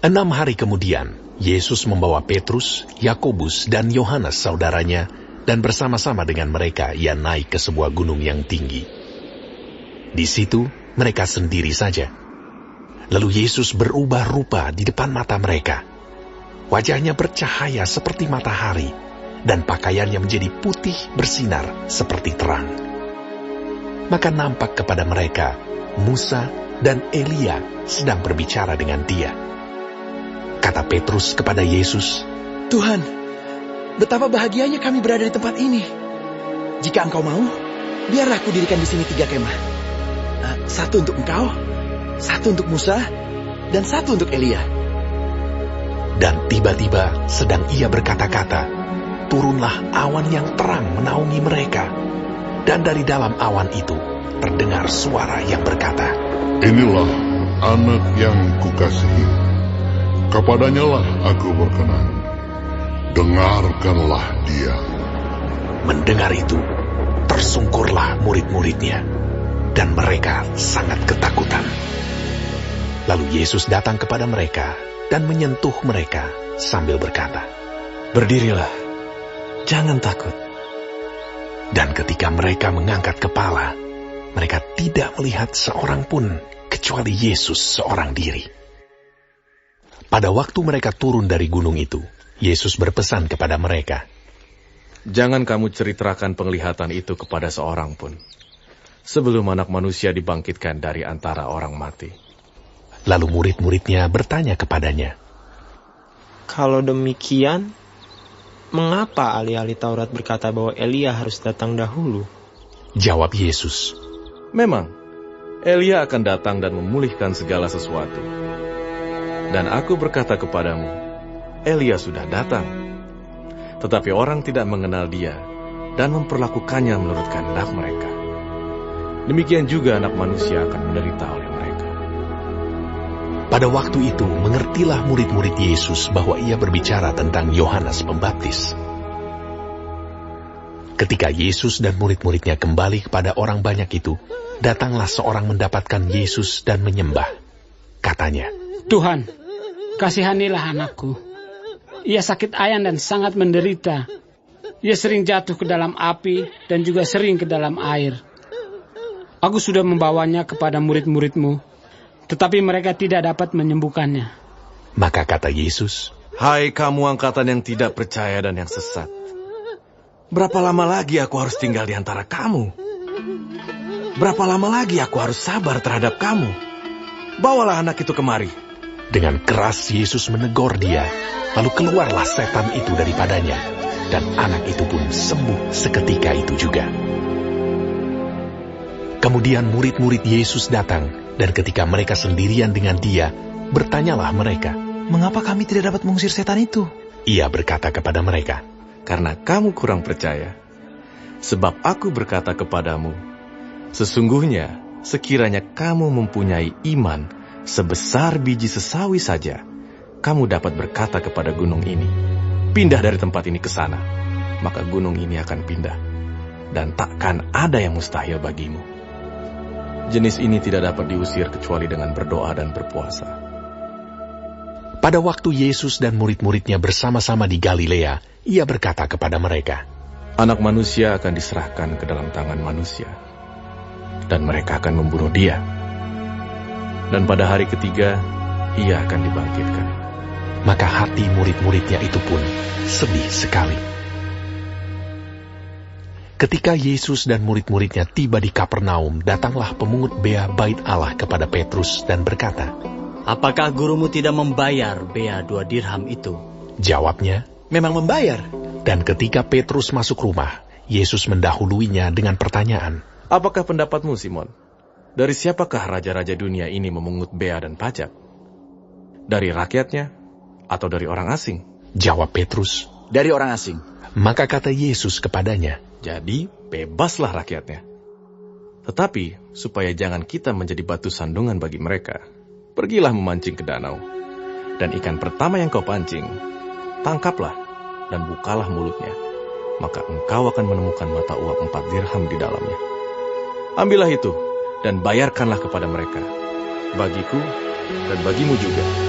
6 hari kemudian, Yesus membawa Petrus, Yakobus, dan Yohanes saudaranya, dan bersama-sama dengan mereka ia naik ke sebuah gunung yang tinggi. Di situ mereka sendiri saja. Lalu Yesus berubah rupa di depan mata mereka. Wajahnya bercahaya seperti matahari, dan pakaiannya menjadi putih bersinar seperti terang. Maka nampak kepada mereka Musa dan Elia sedang berbicara dengan dia. Kata Petrus kepada Yesus, Tuhan, betapa bahagianya kami berada di tempat ini. Jika Engkau mau, biarlah aku dirikan di sini 3 kemah. 1 untuk Engkau, 1 untuk Musa, dan 1 untuk Elia. Dan tiba-tiba sedang ia berkata-kata, turunlah awan yang terang menaungi mereka. Dan dari dalam awan itu terdengar suara yang berkata, Inilah anak yang kukasihi. Kepadanya lah aku berkenan. Dengarkanlah dia. Mendengar itu, tersungkurlah murid-muridnya, dan mereka sangat ketakutan. Lalu Yesus datang kepada mereka dan menyentuh mereka sambil berkata, Berdirilah, jangan takut. Dan ketika mereka mengangkat kepala, mereka tidak melihat seorang pun kecuali Yesus seorang diri. Pada waktu mereka turun dari gunung itu, Yesus berpesan kepada mereka, Jangan kamu ceritakan penglihatan itu kepada seorang pun, sebelum Anak Manusia dibangkitkan dari antara orang mati. Lalu murid-muridnya bertanya kepadanya, Kalau demikian, mengapa ahli-ahli Taurat berkata bahwa Elia harus datang dahulu? Jawab Yesus, Memang, Elia akan datang dan memulihkan segala sesuatu. Dan aku berkata kepadamu, Elia sudah datang. Tetapi orang tidak mengenal dia dan memperlakukannya menurut kehendak mereka. Demikian juga Anak Manusia akan menderita oleh mereka. Pada waktu itu mengertilah murid-murid Yesus bahwa ia berbicara tentang Yohanes Pembaptis. Ketika Yesus dan murid-muridnya kembali kepada orang banyak itu, datanglah seorang mendapatkan Yesus dan menyembah. Katanya, Tuhan, kasihanilah anakku. Ia sakit ayan dan sangat menderita. Ia sering jatuh ke dalam api dan juga sering ke dalam air. Aku sudah membawanya kepada murid-muridmu, tetapi mereka tidak dapat menyembuhkannya. Maka kata Yesus, Hai kamu angkatan yang tidak percaya dan yang sesat. Berapa lama lagi aku harus tinggal di antara kamu? Berapa lama lagi aku harus sabar terhadap kamu? Bawalah anak itu kemari. Dengan keras Yesus menegur dia, lalu keluarlah setan itu daripadanya, dan anak itu pun sembuh seketika itu juga. Kemudian murid-murid Yesus datang, dan ketika mereka sendirian dengan dia, bertanyalah mereka, Mengapa kami tidak dapat mengusir setan itu? Ia berkata kepada mereka, Karena kamu kurang percaya. Sebab aku berkata kepadamu, sesungguhnya sekiranya kamu mempunyai iman sebesar biji sesawi saja, kamu dapat berkata kepada gunung ini, pindah dari tempat ini ke sana, maka gunung ini akan pindah, dan takkan ada yang mustahil bagimu. Jenis ini tidak dapat diusir kecuali dengan berdoa dan berpuasa. Pada waktu Yesus dan murid-muridnya bersama-sama di Galilea, ia berkata kepada mereka, Anak Manusia akan diserahkan ke dalam tangan manusia, dan mereka akan membunuh dia. Dan pada hari ketiga, ia akan dibangkitkan. Maka hati murid-muridnya itu pun sedih sekali. Ketika Yesus dan murid-muridnya tiba di Kapernaum, datanglah pemungut bea bait Allah kepada Petrus dan berkata, Apakah gurumu tidak membayar bea 2 dirham itu? Jawabnya, Memang membayar. dan ketika Petrus masuk rumah, Yesus mendahuluinya dengan pertanyaan, Apakah pendapatmu, Simon? Dari siapakah raja-raja dunia ini memungut bea dan pajak? Dari rakyatnya atau dari orang asing? Jawab Petrus. Dari orang asing. Maka kata Yesus kepadanya, Jadi bebaslah rakyatnya. Tetapi supaya jangan kita menjadi batu sandungan bagi mereka, pergilah memancing ke danau. Dan ikan pertama yang kau pancing, tangkaplah dan bukalah mulutnya. Maka engkau akan menemukan mata uang 4 dirham di dalamnya. Ambillah itu dan bayarkanlah kepada mereka, bagiku dan bagimu juga.